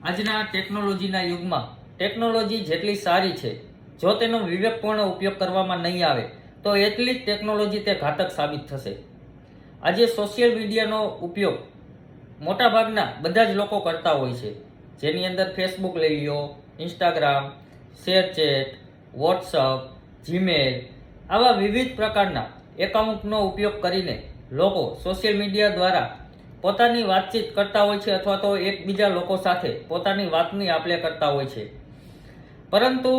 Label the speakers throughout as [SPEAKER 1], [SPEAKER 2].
[SPEAKER 1] આજના ટેકનોલોજીના યુગમાં ટેકનોલોજી જેટલી સારી છે, જો તેનો વિવેકપૂર્ણ ઉપયોગ કરવામાં નહીં આવે તો એટલી જ ટેકનોલોજી તે ઘાતક સાબિત થશે. આજે સોશિયલ મીડિયાનો ઉપયોગ મોટાભાગના બધા જ લોકો કરતા હોય છે, જેની અંદર ફેસબુક લઈ લો, ઇન્સ્ટાગ્રામ, શેરચેટ, વોટ્સઅપ, જીમેલ આવા વિવિધ પ્રકારના એકાઉન્ટનો ઉપયોગ કરીને લોકો સોશિયલ મીડિયા દ્વારા પોતાની વાતચીત કરતા હોય છે અથવા તો એકબીજા લોકો સાથે પોતાની વાતની આપ લે કરતા હોય છે. પરંતુ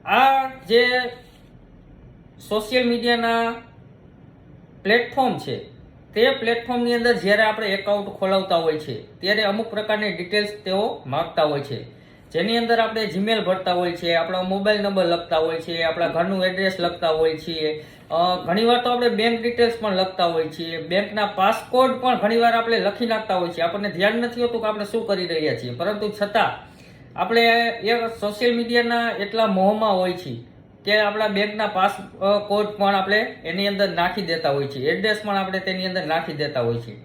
[SPEAKER 1] આ જે સોશિયલ મીડિયાના પ્લેટફોર્મ છે, તે પ્લેટફોર્મની અંદર જ્યારે આપણે એકાઉન્ટ ખોલાવતા હોય છે ત્યારે અમુક પ્રકારની ડિટેલ્સ તેઓ માગતા હોય છે, જેની અંદર આપણે જીમેલ ભરતા હોય છે, આપણા મોબાઈલ નંબર લખતા હોય છે, આપણા ઘરનું એડ્રેસ લખતા હોય છીએ, ઘણીવાર તો આપણે બેંક ડિટેલ્સ પણ લખતા હોય છીએ, બેંકના પાસકોડ પણ ઘણીવાર આપણે લખી નાખતા હોય છીએ. આપણને ધ્યાન નથી હોતું કે આપણે શું કરી રહ્યા છીએ, પરંતુ છતાં આપણે એ સોશિયલ મીડિયાના એટલા મોહમાં હોય છીએ કે આપણા બેંકના પાસકોડ પણ આપણે એની અંદર નાખી દેતા હોય છીએ, એડ્રેસ પણ આપણે તેની અંદર નાખી દેતા હોય છીએ.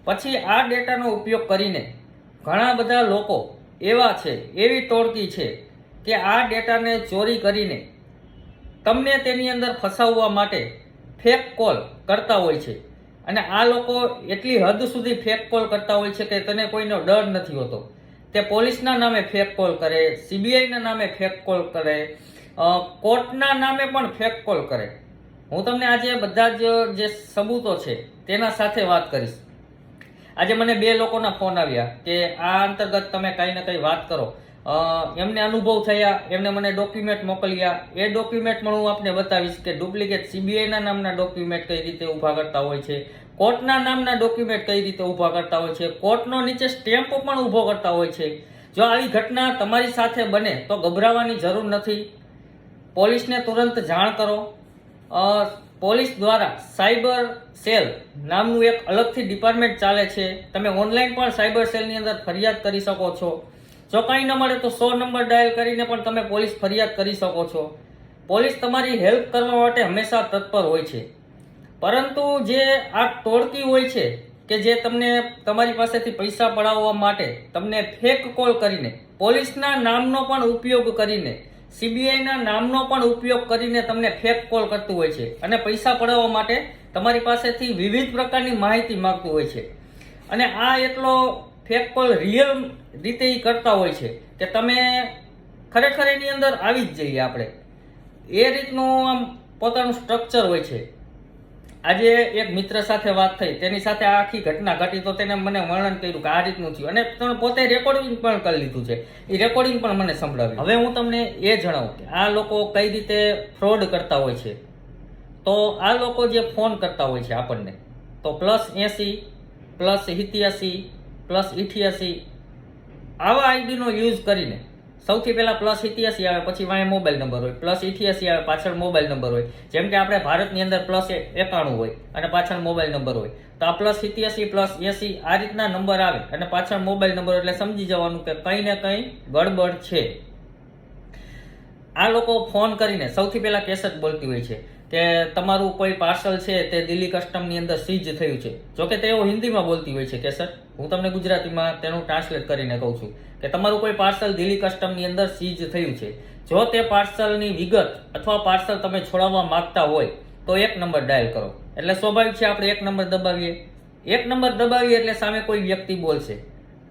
[SPEAKER 1] પછી આ ડેટાનો ઉપયોગ કરીને ઘણા બધા લોકો એવા છે, એવી ટોળકી છે કે આ ડેટાને ચોરી કરીને તમને તેની અંદર ફસાવવા માટે ફેક કોલ કરતા હોય છે. અને આ લોકો એટલી હદ સુધી ફેક કોલ કરતા હોય છે કે તને કોઈનો ડર નથી હોતો. તે પોલીસના નામે ફેક કોલ કરે, સીબીઆઈના નામે ફેક કોલ કરે, કોર્ટના નામે પણ ફેક કોલ કરે. હું તમને આજે બધા જ જે સબૂતો છે તેના સાથે વાત કરીશ. આજે મને 2 લોકોના ફોન આવ્યા કે આ અંતર્ગત તમે કંઈ ને કંઈ વાત કરો. એમને અનુભવ થયા, એમને મને ડોક્યુમેન્ટ મોકલ્યા. એ ડોક્યુમેન્ટ પણ હું આપને બતાવીશ કે ડુપ્લિકેટ સીબીઆઈના નામના ડોક્યુમેન્ટ કઈ રીતે ઊભા કરતા હોય છે, કોર્ટના નામના ડોક્યુમેન્ટ કઈ રીતે ઊભા કરતા હોય છે, કોર્ટનો નીચે સ્ટેમ્પ પણ ઊભો કરતા હોય છે. જો આવી ઘટના તમારી સાથે બને તો ગભરાવાની જરૂર નથી. પોલીસને તુરંત જાણ કરો. પોલીસ દ્વારા સાયબર સેલ નામનું એક અલગથી ડિપાર્ટમેન્ટ ચાલે છે. તમે ઓનલાઈન પણ સાયબર સેલની અંદર ફરિયાદ કરી શકો છો. જો કંઈ ન મળે તો 100 નંબર ડાયલ કરીને પણ તમે પોલીસ ફરિયાદ કરી શકો છો. પોલીસ તમારી હેલ્પ કરવા માટે હંમેશા તત્પર હોય છે. પરંતુ જે આ ટોળકી હોય છે કે જે તમને તમારી પાસેથી પૈસા પડાવવા માટે તમને ફેક કોલ કરીને, પોલીસના નામનો પણ ઉપયોગ કરીને, સીબીઆઈના નામનો પણ ઉપયોગ કરીને તમને ફેક કોલ કરતું હોય છે અને પૈસા પડાવવા માટે તમારી પાસેથી વિવિધ પ્રકારની માહિતી માંગતું હોય છે. અને આ એટલો ફેક કોલ રિયલ રીતે એ કરતા હોય છે કે તમે ખરેખર એની અંદર આવી જ જઈએ આપણે, એ રીતનું આમ પોતાનું સ્ટ્રક્ચર હોય છે. આજે એક મિત્ર સાથે વાત થઈ, તેની સાથે આખી ઘટના ઘટી તો તેને મને વર્ણન કર્યું કે આ રીતનું થયું, અને તમે પોતે રેકોર્ડિંગ પણ કરી લીધું છે. એ રેકોર્ડિંગ પણ મને સંભળાવ્યું. હવે હું તમને એ જણાવું કે આ લોકો કઈ રીતે ફ્રોડ કરતા હોય છે. તો આ લોકો જે ફોન કરતા હોય છે આપણને, તો +80 +87 +88 આવા આઈડીનો યુઝ કરીને સૌથી પહેલા +87 આવે, પછી વાંહે મોબાઈલ નંબર હોય, +88 આવે, પાછળ મોબાઈલ નંબર હોય. જેમ કે આપણે ભારતની અંદર +91 હોય અને પાછળ મોબાઈલ નંબર હોય, તો આ +87 +80 આ રીતના નંબર આવે અને પાછળ મોબાઈલ નંબર, એટલે સમજી જવાનું કે કંઈ ને કંઈ ગડબડ છે. આ લોકો ફોન કરીને સૌથી પહેલા કેસેટ બોલતી હોય છે કે તમારું કોઈ પાર્સલ છે તે દિલ્હી કસ્ટમની અંદર સીઝ થયું છે. જોકે તેઓ હિન્દીમાં બોલતી હોય છે કેસેટ, હું તમને ગુજરાતીમાં તેનું ટ્રાન્સલેટ કરીને કહું છું કે તમારું કોઈ પાર્સલ દિલ્હી કસ્ટમની અંદર સીઝ થયું છે. જો તે પાર્સલની વિગત અથવા પાર્સલ તમે છોડાવવા માંગતા હોય તો 1 નંબર ડાયલ કરો. એટલે સ્વાભાવિક છે આપણે 1 નંબર દબાવીએ. 1 નંબર દબાવીએ એટલે સામે કોઈ વ્યક્તિ બોલશે.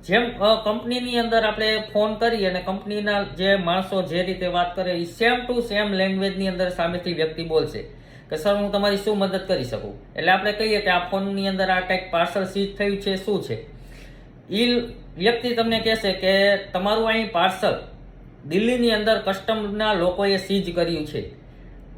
[SPEAKER 1] જેમ કંપનીની અંદર આપણે ફોન કરી અને કંપનીના જે માણસો જે રીતે વાત કરે એ સેમ ટુ સેમ લેંગ્વેજની અંદર સામેથી વ્યક્તિ બોલશે કે સર હું તમારી શું મદદ કરી શકું. એટલે આપણે કહીએ કે આ ફોનની અંદર આ કંઈક પાર્સલ સીઝ થયું છે, શું છે. એ વ્યક્તિ તમને કહેશે કે તમારું અહીં પાર્સલ દિલ્હીની અંદર કસ્ટમના લોકોએ સીઝ કર્યું છે.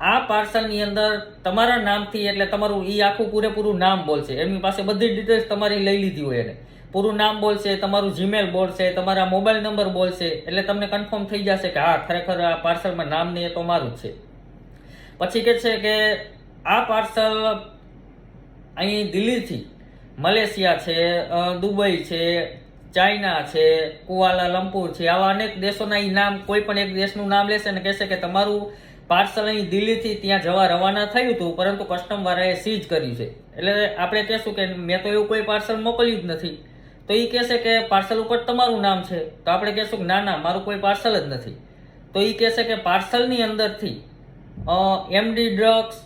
[SPEAKER 1] આ પાર્સલની અંદર તમારા નામથી, એટલે તમારું એ આખું પૂરેપૂરું નામ બોલશે. એમની પાસે બધી ડિટેલ્સ તમારી લઈ લીધી હોય, એને પૂરું નામ બોલશે, તમારું જીમેલ બોલશે, તમારા મોબાઈલ નંબર બોલશે. એટલે તમને કન્ફર્મ થઈ જશે કે હા ખરેખર આ પાર્સલમાં નામ નહીં, એ તો મારું જ છે. પછી કહે છે કે આ પાર્સલ અહીં દિલ્હીથી મલેશિયા છે, દુબઈ છે, ચાઇના છે, કુઆલાલંપુર છે, આવા અનેક દેશોના એ નામ, કોઈ પણ એક દેશનું નામ લેશે અને કહેશે કે તમારું પાર્સલ અહીં દિલ્હીથી ત્યાં જવા રવાના થયું હતું, પરંતુ કસ્ટમ વાળાએ સીઝ કર્યું છે. એટલે આપણે કહેશું કે મેં તો એવું કોઈ પાર્સલ મોકલ્યું જ નથી. તો એ કહેશે કે પાર્સલ ઉપર તમારું નામ છે, તો આપણે કહેશું કે ના ના મારું કોઈ પાર્સલ જ નથી. તો એ કહેશે કે પાર્સલની અંદરથી એમડી ડ્રગ્સ,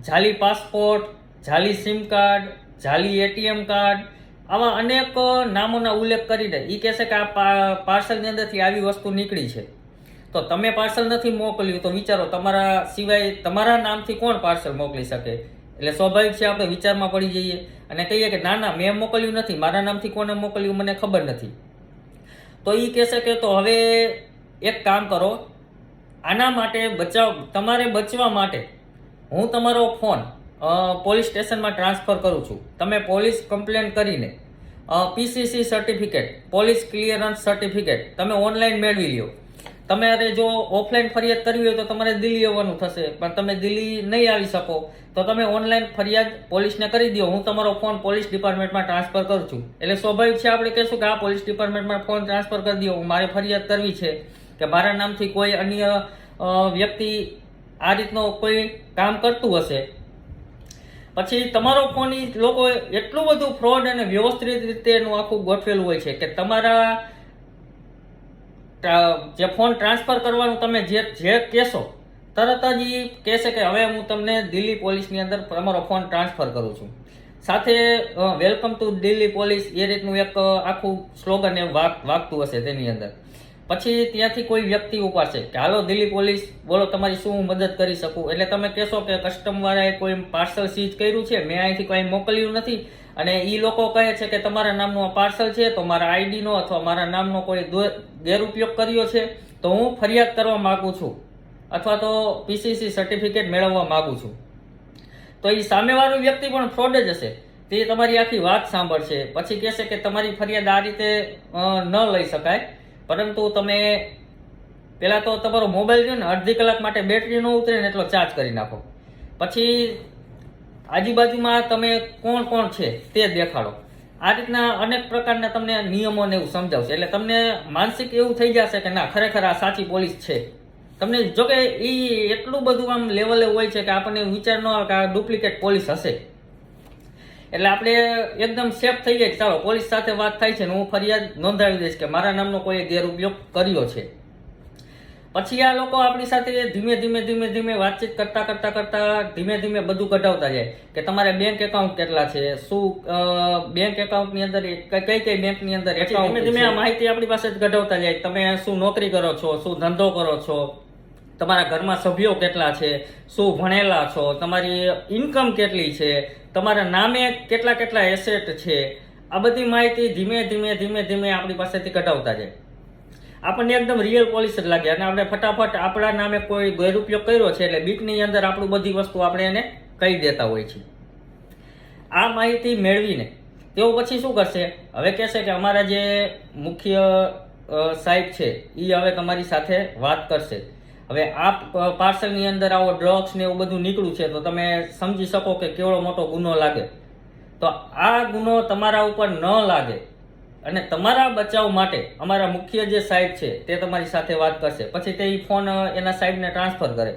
[SPEAKER 1] જાલી પાસપોર્ટ, જાલી સિમ કાર્ડ, જાલી એટીએમ કાર્ડ, આવા અનેક નામોના ઉલ્લેખ કરીને એ કહેશે કે આ પાર્સલની અંદરથી આવી વસ્તુ નીકળી છે. તો તમે પાર્સલ નથી મોકલ્યું તો વિચારો તમારા સિવાય તમારા નામથી કોણ પાર્સલ મોકલી શકે? એટલે સ્વાભાવિક છે આપણે વિચારમાં પડી જઈએ અને કહીએ કે ના ના મેં મોકલ્યું નથી, મારા નામથી કોને મોકલ્યું મને ખબર નથી. તો એ કહેશે કે તો હવે એક કામ કરો, આના માટે તમારે બચવા માટે હું તમારો ફોન પોલીસ સ્ટેશનમાં ટ્રાન્સફર કરું છું. તમે પોલીસ કમ્પ્લેન કરીને PCC certificate, police clearance certificate તમે ઓનલાઈન મેળવી લ્યો. તમારે જો ઓફલાઈન ફરિયાદ કરવી હોય તો તમારે દિલ્હી આવવાનું થશે, પણ તમે દિલ્હી નહીં આવી શકો તો તમે ઓનલાઈન ફરિયાદ પોલીસને કરી દો. હું તમારો ફોન પોલીસ ડિપાર્ટમેન્ટમાં ટ્રાન્સફર કરું છું. એટલે સ્વાભાવિક છે આપણે કહેશું કે આ પોલીસ ડિપાર્ટમેન્ટમાં ફોન ટ્રાન્સફર કરી દો, મારે ફરિયાદ કરવી છે કે મારા નામથી કોઈ અન્ય વ્યક્તિ આ રીતનો કોઈ કામ કરતું હશે. પછી તમારો ફોન લોકો એટલું બધું ફ્રોડ અને વ્યવસ્થિત રીતે એનું આખું ગોઠવેલું હોય છે કે તમારા જે ફોન ટ્રાન્સફર કરવાનું તમે જે કહેશો તરત જ એ કહેશે કે હવે હું તમને દિલ્હી પોલીસની અંદર તમારો ફોન ટ્રાન્સફર કરું છું. સાથે વેલકમ ટુ દિલ્હી પોલીસ એ રીતનું એક આખું સ્લોગન એ વાગતું હશે તેની અંદર. પછી ત્યાંથી કોઈ વ્યક્તિ ઉપાડશે કે હાલો દિલ્હી પોલીસ બોલો તમારી શું હું મદદ કરી શકું. એટલે તમે કહેશો કે કસ્ટમવાળાએ કોઈ પાર્સલ સીઝ કર્યું છે, મેં અહીંથી કંઈ મોકલ્યું નથી અને એ લોકો કહે છે કે તમારા નામનું પાર્સલ છે તો મારા આઈડીનો અથવા મારા નામનો કોઈ ગેરઉપયોગ કર્યો છે તો હું ફરિયાદ કરવા માગું છું અથવા તો પીસીસી સર્ટિફિકેટ મેળવવા માગું છું. તો એ સામેવાળું વ્યક્તિ પણ ફ્રોડ જ હશે. તે તમારી આખી વાત સાંભળશે, પછી કહેશે કે તમારી ફરિયાદ આ રીતે ન લઈ શકાય, પરંતુ તમે પહેલાં તો તમારો મોબાઈલ છે ને અડધી કલાક માટે બેટરી ન ઉતરે ને એટલો ચાર્જ કરી નાખો. પછી આજુબાજુમાં તમે કોણ કોણ છે તે દેખાડો. આ રીતના અનેક પ્રકારના તમને નિયમોને એવું સમજાવશે. એટલે તમને માનસિક એવું થઈ જશે કે ના ખરેખર આ સાચી પોલીસ છે. તમને જોકે એ એટલું બધું આમ લેવલે હોય છે કે આપણને વિચાર ન આવે કે આ ડુપ્લિકેટ પોલીસ હશે. એટલે આપણે એકદમ સેફ થઈ જાય, ચાલો પોલીસ સાથે વાત થાય છે ને હું ફરિયાદ નોંધાવી દઈશ કે મારા નામનો કોઈ ગેરઉપયોગ કર્યો છે. પછી આ લોકો આપણી સાથે ધીમે ધીમે વાતચીત કરતા ધીમે ધીમે બધું કઢાવતા જાય કે તમારે બેંક એકાઉન્ટ કેટલા છે, શું બેંક એકાઉન્ટની અંદર કઈ બેંકની અંદર એકાઉન્ટ, ધીમે ધીમે આ માહિતી આપણી પાસે જ કઢાવતા જાય. તમે શું નોકરી કરો છો, શું ધંધો કરો છો, તમારા ઘરમાં સભ્યો કેટલા છે, શું ભણેલા છો, તમારી ઇન્કમ કેટલી છે, તમારા નામે કેટલા એસેટ છે, આ બધી માહિતી ધીમે ધીમે આપણી પાસેથી કઢાવતા જાય. આપણને એકદમ રિયલ પોલીસ જ લાગે અને આપણે ફટાફટ આપણા નામે કોઈ ગેરઉપયોગ કર્યો છે એટલે બીકની અંદર આપણું બધી વસ્તુ આપણે એને કહી દેતા હોય છે. આ માહિતી મેળવીને તેઓ પછી શું કરશે, હવે કહેશે કે અમારા જે મુખ્ય સાહેબ છે એ હવે તમારી સાથે વાત કરશે. હવે આ પાર્સલની અંદર આવો ડ્રગ્સ ને એવું બધું નીકળ્યું છે તો તમે સમજી શકો કે કેવડો મોટો ગુનો લાગે. તો આ ગુનો તમારા ઉપર ન લાગે અને તમારા બચાવ માટે અમારા મુખ્ય જે સાહેબ છે તે તમારી સાથે વાત કરશે. પછી તે ફોન એના સાહેબને ટ્રાન્સફર કરે.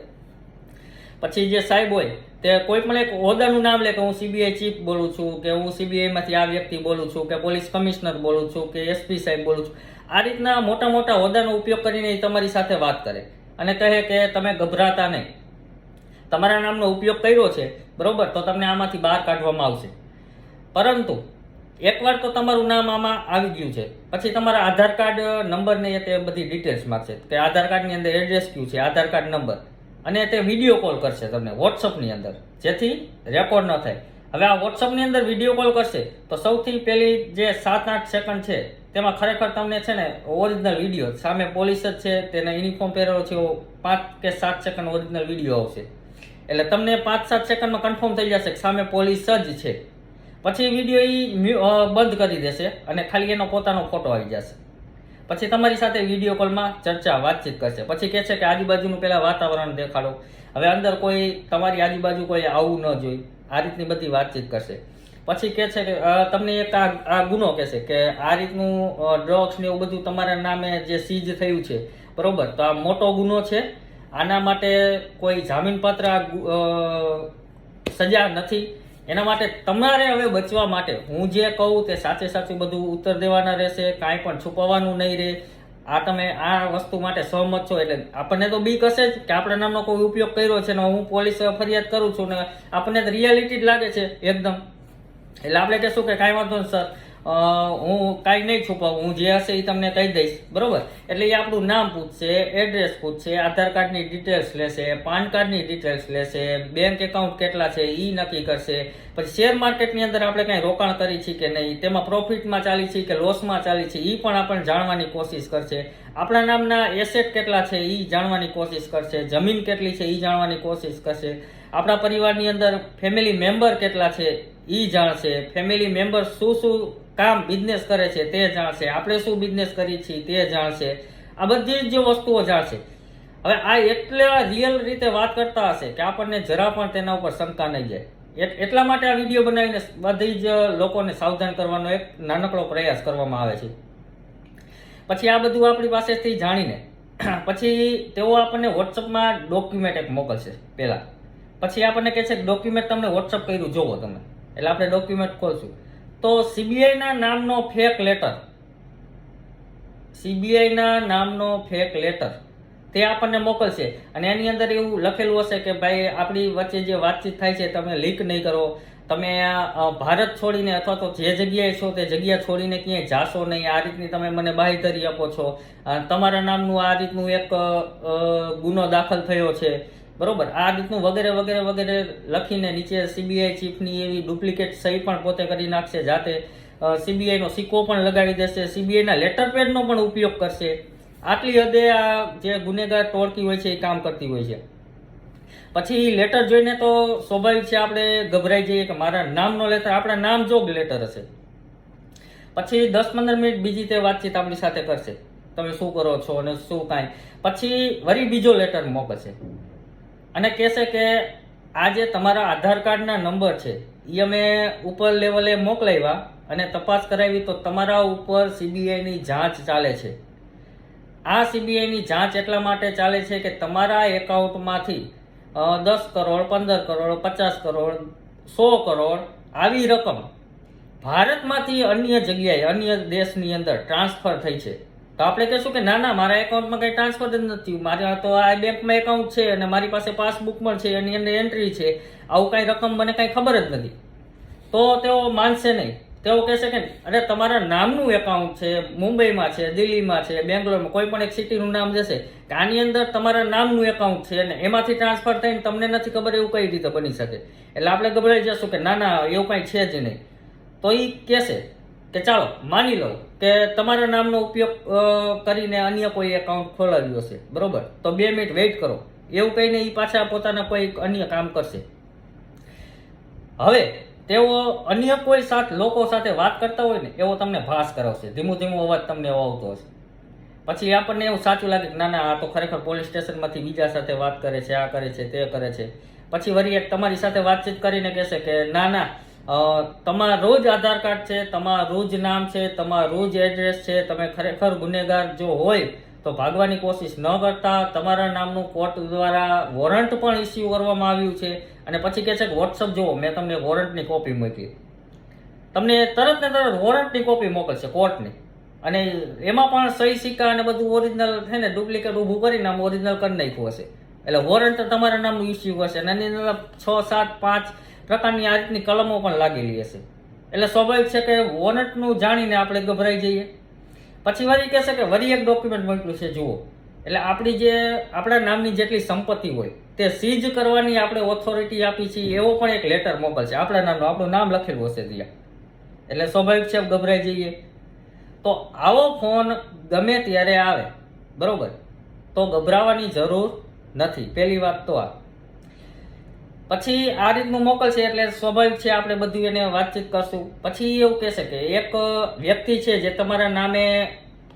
[SPEAKER 1] પછી જે સાહેબ હોય તે કોઈ પણ એક હોદ્દાનું નામ લે કે હું સીબીઆઈ ચીફ બોલું છું, કે હું સીબીઆઈમાંથી આ વ્યક્તિ બોલું છું, કે પોલીસ કમિશનર બોલું છું, કે એસપી સાહેબ બોલું છું. આ રીતના મોટા મોટા હોદ્દાનો ઉપયોગ કરીને એ તમારી સાથે વાત કરે અને કહે કે તમે ગભરાતા નહીં, તમારા નામનો ઉપયોગ કર્યો છે બરોબર, તો તમને આમાંથી બહાર કાઢવામાં આવશે. પરંતુ એકવાર તો તમારું નામ આમાં આવી ગયું છે પછી તમારા આધાર કાર્ડ નંબર ને તે બધી ડિટેલ્સ માંગશે કે આધાર કાર્ડની અંદર એડ્રેસ કયું છે, આધાર કાર્ડ નંબર, અને તે વિડીયો કોલ કરશે તમને વોટ્સઅપની અંદર જેથી રેકોર્ડ ન થાય. હવે આ વોટ્સઅપની અંદર વિડીયો કોલ કરશે તો સૌથી પહેલી જે 7-8 સેકન્ડ છે તેમાં ખરેખર તમને છે ને ઓરિજિનલ વિડીયો, સામે પોલીસ જ છે તેને યુનિફોર્મ પહેરેલો છે, 5 કે 7 સેકન્ડ ઓરિજિનલ વિડીયો આવશે. એટલે તમને 5-7 સેકન્ડમાં કન્ફર્મ થઈ જશે કે સામે પોલીસ જ છે. પછી વિડીયો એ બંધ કરી દેશે અને ખાલી એનો પોતાનો ફોટો આવી જશે. પછી તમારી સાથે વિડીયો કોલમાં વાતચીત કરશે. પછી કહે છે કે આજુબાજુનું પહેલા વાતાવરણ દેખાડો, હવે અંદર કોઈ તમારી આજુબાજુ કોઈ આવવું ન જોઈએ, આ રીતની બધી વાતચીત કરશે. પછી કહે છે કે તમને એક આ ગુનો કહેશે કે આ રીતનું ડ્રગ્સ ને એવું બધું તમારા નામે જે સીઝ થયું છે બરોબર, તો આ મોટો ગુનો છે, આના માટે કોઈ જામીનપાત્ર સજા નથી, એના માટે તમારે હવે બચવા માટે હું જે કહું તે સાચે સાચું બધું ઉત્તર દેવાના રહેશે, કાંઈ પણ છુપાવવાનું નહીં રહે. આ તમે આ વસ્તુ માટે સહમત છો એટલે આપણને તો બીક હશે જ કે આપણા નામનો કોઈ ઉપયોગ કર્યો છે ને હું પોલીસ ફરિયાદ કરું છું ને આપણને તો રિયાલિટી જ લાગે છે એકદમ. એટલે આપણે કહેશું કે કાંઈ વાંધો નહીં સર, હું કાંઈ નહીં છુપાવું, હું જે હશે એ તમને કહી દઈશ, બરોબર. એટલે એ આપણું નામ પૂછશે, એડ્રેસ પૂછશે, આધાર કાર્ડની ડિટેલ્સ લેશે, પાન કાર્ડની ડિટેલ્સ લેશે, બેંક એકાઉન્ટ કેટલા છે એ નક્કી કરશે. પછી શેર માર્કેટની અંદર આપણે કાંઈ રોકાણ કરી છે કે નહીં, તેમાં પ્રોફિટમાં ચાલી છે કે લોસમાં ચાલી છે એ પણ આપણને જાણવાની કોશિશ કરશે. આપણા નામના એસેટ કેટલા છે એ જાણવાની કોશિશ કરશે, જમીન કેટલી છે એ જાણવાની કોશિશ કરશે. આપણા પરિવારની અંદર ફેમિલી મેમ્બર કેટલા છે એ જાણશે, ફેમિલી મેમ્બર શું શું કામ બિઝનેસ કરે છે તે જાણશે, આપણે શું બિઝનેસ કરીએ છીએ તે જાણશે. આ બધી જ વસ્તુઓ જાણશે. હવે આ એટલા રિયલ રીતે વાત કરતા હશે કે આપણને જરા પણ તેના ઉપર શંકા નહીં જાય. એટલા માટે આ વિડીયો બનાવીને બધી જ લોકોને સાવધાન કરવાનો એક નાનકડો પ્રયાસ કરવામાં આવે છે. પછી આ બધું આપણી પાસેથી જાણીને પછી તેઓ આપણને વોટ્સઅપમાં ડોક્યુમેન્ટ એક મોકલશે પહેલા. પછી આપણને કહે છે કે ડોક્યુમેન્ટ તમને વોટ્સઅપ કર્યું જોવો તમે. એટલે આપણે ડોક્યુમેન્ટ ખોલશું તો સીબીઆઈના નામનો ફેક લેટર, સીબીઆઈના નામનો ફેક લેટર તે આપણને મોકલશે. અને એની અંદર એવું લખેલું હશે કે ભાઈ આપણી વચ્ચે જે વાતચીત થાય છે તમે લીક નહીં કરો, તમે ભારત છોડીને અથવા તો જે જગ્યાએ છો તે જગ્યા છોડીને ક્યાંય જાશો નહીં, આ રીતની તમે મને બાંહેધરી આપો છો, તમારા નામનું આ રીતનું એક ગુનો દાખલ થયો છે, બરોબર. આ રીતનું વગેરે વગેરે વગેરે લખીને નીચે સીબીઆઈ ચીફની એવી ડુપ્લિકેટ સહી પણ પોતે કરી નાખશે, જાતે સીબીઆઈનો સિક્કો પણ લગાવી દેશે, સીબીઆઈના લેટર પેડનો પણ ઉપયોગ કરશે. આટલી હદે આ જે ગુનેગાર ટોળકી હોય છે એ કામ કરતી હોય છે. પછી લેટર જોઈને તો સ્વાભાવિક છે આપણે ગભરાઈ જઈએ કે મારા નામનો લેટર, આપણા નામ જોગ લેટર હશે. પછી 10-15 મિનિટ બીજી તે વાતચીત આપણી સાથે કરશે, તમે શું કરો છો અને શું કાંઈ. પછી વળી બીજો લેટર મોકલશે અને કહેશે કે આ જે તમારા આધાર કાર્ડના નંબર છે એ અમે ઉપર લેવલે મોકલાવ્યા અને તપાસ કરાવી તો તમારા ઉપર સીબીઆઈની જાંચ ચાલે છે. આ સીબીઆઈની જાંચ એટલા માટે ચાલે છે કે તમારા એકાઉન્ટમાંથી 10 કરોડ, 15 કરોડ, 50 કરોડ, 100 કરોડ આવી રકમ ભારતમાંથી અન્ય જગ્યાએ, અન્ય દેશની અંદર ટ્રાન્સફર થઈ છે. તો આપણે કહીશું કે ના ના, મારા એકાઉન્ટમાં કંઈ ટ્રાન્સફર જ નથી, મારા તો આ બેંકમાં એકાઉન્ટ છે અને મારી પાસે પાસબુક પણ છે, એની અંદર એન્ટ્રી છે, આવું કાંઈ રકમ મને કાંઈ ખબર જ નથી. તો તેઓ માનશે નહીં. તેઓ કહેશે કે અરે તમારા નામનું એકાઉન્ટ છે, મુંબઈમાં છે, દિલ્હીમાં છે, બેંગ્લોરમાં, કોઈ પણ એક સિટીનું નામ જશે કે આની અંદર તમારા નામનું એકાઉન્ટ છે અને એમાંથી ટ્રાન્સફર થઈને તમને નથી ખબર, એવું કઈ રીતે બની શકે. એટલે આપણે ગભરાઈ જશું કે ના ના એવું કાંઈ છે જ નહીં. તો એ કહેશે કે ચાલો માની લઉં કે તમારા નામનો ઉપયોગ કરીને અન્ય કોઈ એકાઉન્ટ ખોલાવ્યું હશે, બરોબર, તો 2 મિનિટ વેઇટ કરો, એવું કહીને એ પાછા પોતાના કોઈ અન્ય કામ કરશે. હવે તેઓ અન્ય કોઈ લોકો સાથે વાત કરતા હોય ને એવો તમને ભાસ કરાવશે, ધીમો ધીમો અવાજ તમને આવતો હશે. પછી આપણને એવું સાચું લાગે કે ના ના આ તો ખરેખર પોલીસ સ્ટેશનમાંથી બીજા સાથે વાત કરે છે, આ કરે છે, તે કરે છે. પછી વળી તમારી સાથે વાતચીત કરીને કહેશે કે ના ના તમારું જ આધાર કાર્ડ છે, તમારું જ નામ છે, તમારું જ એડ્રેસ છે, તમે ખરેખર ગુનેગાર જો હોય તો ભાગવાની કોશિશ ન કરતા, તમારા નામનું કોર્ટ દ્વારા વોરંટ પણ ઇસ્યુ કરવામાં આવ્યું છે. અને પછી કહે છે કે વોટ્સઅપ જુઓ, મેં તમને વોરંટની કોપી મોકલી. તમને તરત ને તરત વોરંટની કોપી મોકલશે કોર્ટની, અને એમાં પણ સહી સિક્કા અને બધું ઓરિજિનલ છે ને ડુપ્લિકેટ ઊભું કરીને આમ ઓરિજિનલ કરી નાખ્યું હશે. એટલે વોરંટ તમારા નામનું ઇસ્યુ હશે અને એની અંદર 6, 7, 5 પ્રકારની આ રીતની કલમો પણ લાગેલી હશે. એટલે સ્વાભાવિક છે કે વોરંટનું જાણીને આપણે ગભરાઈ જઈએ. પછી વળી કહેશે કે વળી એક ડોક્યુમેન્ટ મોકલ્યું છે જુઓ. એટલે આપણા નામની જેટલી સંપત્તિ હોય તે સીઝ કરવાની આપણે ઓથોરિટી આપી છે એવો પણ એક લેટર મોકલશે, આપણા નામનો, આપણું નામ લખેલું હશે ત્યાં. એટલે સ્વાભાવિક છે ગભરાઈ જઈએ. તો આવો ફોન ગમે ત્યારે આવે, બરોબર, તો ગભરાવાની જરૂર નથી. પહેલી વાત તો આ. પછી આ રીતનું મોકલશે એટલે સ્વાભાવિક છે આપણે બધું એને વાતચીત કરશું. પછી એવું કહેશે કે એક વ્યક્તિ છે જે તમારા નામે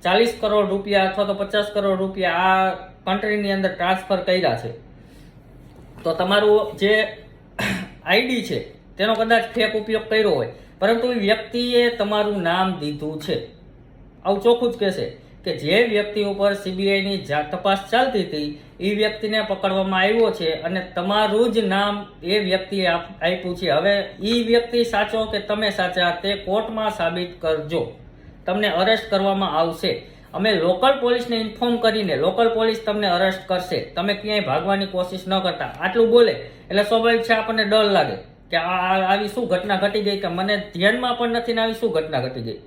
[SPEAKER 1] 40 કરોડ રૂપિયા અથવા તો 50 કરોડ રૂપિયા આ કન્ટ્રીની અંદર ટ્રાન્સફર કર્યા છે, તો તમારું જે આઈડી છે તેનો કદાચ ફેક ઉપયોગ કર્યો હોય, પરંતુ એ વ્યક્તિએ તમારું નામ દીધું છે. આવું ચોખ્ખું જ કહેશે કે જે વ્યક્તિ ઉપર સીબીઆઈની તપાસ ચાલતી હતી એ વ્યક્તિને પકડવામાં આવ્યો છે અને તમારું જ નામ એ વ્યક્તિએ આપ્યું છે. હવે એ વ્યક્તિ સાચો કે તમે સાચા તે કોર્ટમાં સાબિત કરજો, તમને અરેસ્ટ કરવામાં આવશે. અમે લોકલ પોલીસને ઇન્ફોર્મ કરીને લોકલ પોલીસ તમને અરેસ્ટ કરશે. તમે ક્યાંય ભાગવાની કોશિશ ન કરતા. આટલું બોલે એટલે સ્વાભાવિક છે આપણને ડર લાગે કે આવી શું ઘટના ઘટી ગઈ કે મને ધ્યાનમાં પણ નથી ને આવી શું ઘટના ઘટી ગઈ.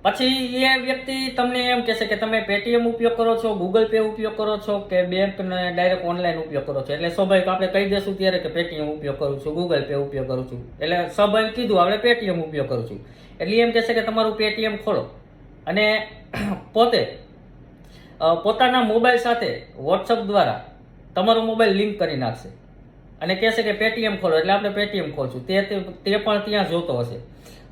[SPEAKER 1] પછી એ વ્યક્તિ તમને એમ કહેશે કે તમે પેટીએમ ઉપયોગ કરો છો, ગૂગલ પે ઉપયોગ કરો છો કે બેંકને ડાયરેક્ટ ઓનલાઈન ઉપયોગ કરો છો. એટલે સ્વાભાવિક આપણે કહી દઈશું ત્યારે કે પેટીએમ ઉપયોગ કરું છું, ગૂગલ પે ઉપયોગ કરું છું. એટલે સ્વાભાવિક કીધું આપણે પેટીએમ ઉપયોગ કરું છું. એટલે એમ કહેશે કે તમારું પેટીએમ ખોલો અને પોતે પોતાના મોબાઈલ સાથે વોટ્સઅપ દ્વારા તમારો મોબાઈલ લિંક કરી નાખશે અને કહેશે કે પેટીએમ ખોલો. એટલે આપણે પેટીએમ ખોલશું. તે પણ ત્યાં જોતો હશે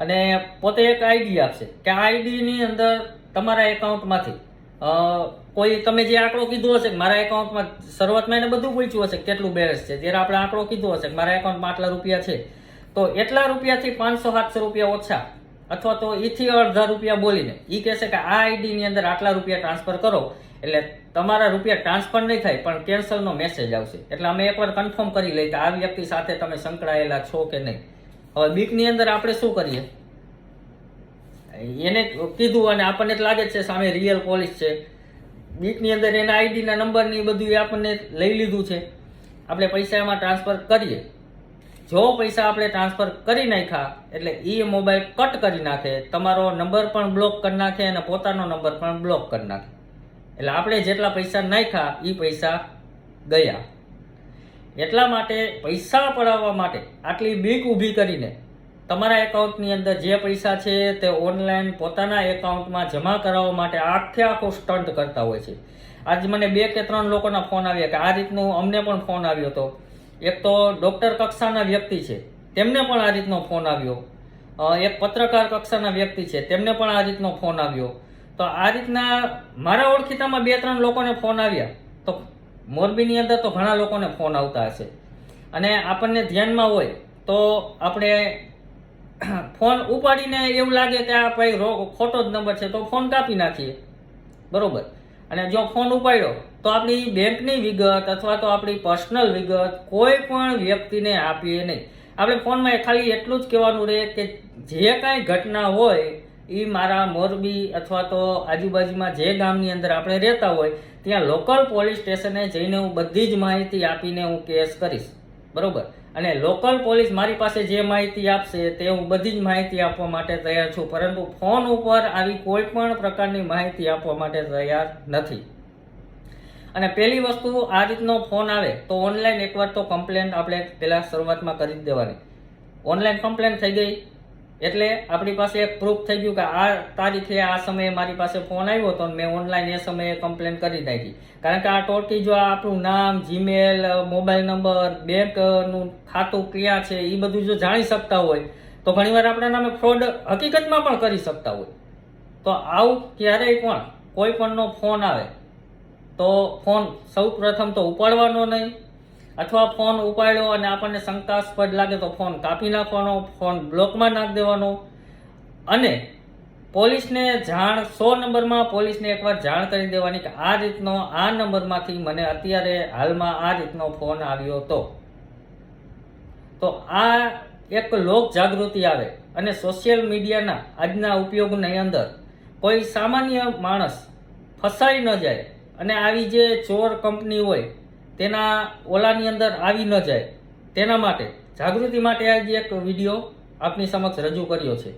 [SPEAKER 1] અને પોતે એક આઈડી આપશે કે આ આઈડીની અંદર તમારા એકાઉન્ટમાંથી કોઈ તમે જે આંકડો કીધો હશે કે મારા એકાઉન્ટમાં શરૂઆતમાં એને બધું પૂછ્યું હશે કેટલું બેલેન્સ છે. જ્યારે આપણે આંકડો કીધો હશે કે મારા એકાઉન્ટમાં આટલા રૂપિયા છે, તો એટલા રૂપિયાથી 500-700 રૂપિયા ઓછા અથવા તો એથી અડધા રૂપિયા બોલીને એ કહેશે કે આ આઈડીની અંદર આટલા રૂપિયા ટ્રાન્સફર કરો. એટલે તમારા રૂપિયા ટ્રાન્સફર નહીં થાય પણ કેન્સલનો મેસેજ આવશે. એટલે અમે એકવાર કન્ફર્મ કરી લઈએ કે આ વ્યક્તિ સાથે તમે સંકળાયેલા છો કે નહીં. હવે બીકની અંદર આપણે શું કરીએ, એને કીધું અને આપણને લાગે છે સામે રિયલ પોલીસ છે. બીકની અંદર એના આઈડીના નંબરની બધું આપણને લઈ લીધું છે. આપણે પૈસા એમાં ટ્રાન્સફર કરીએ. જો પૈસા આપણે ટ્રાન્સફર કરી નાખ્યા એટલે એ મોબાઈલ કટ કરી નાખે, તમારો નંબર પણ બ્લોક કરી નાખે અને પોતાનો નંબર પણ બ્લોક કરી નાખે. એટલે આપણે જેટલા પૈસા નાખ્યા એ પૈસા ગયા. એટલા માટે પૈસા પડાવવા માટે આટલી બીક ઊભી કરીને તમારા એકાઉન્ટની અંદર જે પૈસા છે તે ઓનલાઈન પોતાના એકાઉન્ટમાં જમા કરાવવા માટે આખો સ્ટન્ટ કરતા હોય છે. આજે મને 2 કે 3 લોકોના ફોન આવ્યા કે આ રીતનું અમને પણ ફોન આવ્યો હતો. એક તો ડૉક્ટર કક્ષાના વ્યક્તિ છે તેમને પણ આ રીતનો ફોન આવ્યો, એક પત્રકાર કક્ષાના વ્યક્તિ છે તેમને પણ આ રીતનો ફોન આવ્યો. તો આ રીતના મારા ઓળખીતામાં 2-3 લોકોને ફોન આવ્યા. તો મોરબીની અંદર તો ઘણા લોકોને ફોન આવતા હશે અને આપણને ધ્યાનમાં હોય તો આપણે ફોન ઉપાડીને એવું લાગે કે આ ભાઈ ખોટો જ નંબર છે તો ફોન કાપી નાખીએ, બરોબર. અને જો ફોન ઉપાડ્યો તો આપણી બેંકની વિગત અથવા તો આપણી પર્સનલ વિગત કોઈ પણ વ્યક્તિને આપીએ નહીં. આપણે ફોનમાં ખાલી એટલું જ કહેવાનું રહે કે જે કાંઈ ઘટના હોય એ મારા મોરબી અથવા તો આજુબાજુમાં જે ગામની અંદર આપણે રહેતા હોય ત્યાં લોકલ પોલીસ સ્ટેશને જઈને હું બધી જ માહિતી આપીને હું કેસ કરીશ, બરોબર. અને લોકલ પોલીસ મારી પાસે જે માહિતી આપશે તે હું બધી જ માહિતી આપવા માટે તૈયાર છું, પરંતુ ફોન ઉપર આવી કોઈ પણ પ્રકારની માહિતી આપવા માટે તૈયાર નથી. અને પહેલી વસ્તુ, આ રીતનો ફોન આવે તો ઓનલાઈન એકવાર તો કમ્પ્લેન આપણે પહેલાં શરૂઆતમાં કરી જ દેવાની. ઓનલાઈન કમ્પ્લેન થઈ ગઈ એટલે આપણી પાસે એક પ્રૂફ થઈ ગયું કે આ તારીખે આ સમયે મારી પાસે ફોન આવ્યો હતો મેં ઓનલાઈન એ સમયે કમ્પ્લેન કરી નાખી. કારણ કે આ ટોટકી જો આપણું નામ, જીમેલ, મોબાઈલ નંબર, બેંકનું ખાતું ક્યાં છે એ બધું જો જાણી શકતા હોય તો ઘણીવાર આપણા નામે ફ્રોડ હકીકતમાં પણ કરી શકતા હોય. તો આવું ક્યારેય પણ કોઈ પણનો ફોન આવે તો ફોન સૌ પ્રથમ તો ઉપાડવાનો નહીં, અથવા ફોન ઉપાડ્યો અને આપણને શંકાસ્પદ લાગે તો ફોન કાપી નાખવાનો, ફોન બ્લોકમાં નાખી દેવાનો. અને પોલીસને જાણ 100 નંબરમાં પોલીસને એકવાર જાણ કરી દેવાની કે આ રીતનો આ નંબરમાંથી મને અત્યારે હાલમાં આ રીતનો ફોન આવ્યો હતો. તો આ એક લોક જાગૃતિ આવે અને સોશિયલ મીડિયાના આજના ઉપયોગની અંદર કોઈ સામાન્ય માણસ ફસાઈ ન જાય અને આવી જે ચોર કંપની હોય તેના ઓલાની અંદર આવી ન જાય તેના માટે જાગૃતિ માટે આજે એક વિડીયો આપની સમક્ષ રજૂ કર્યો છે.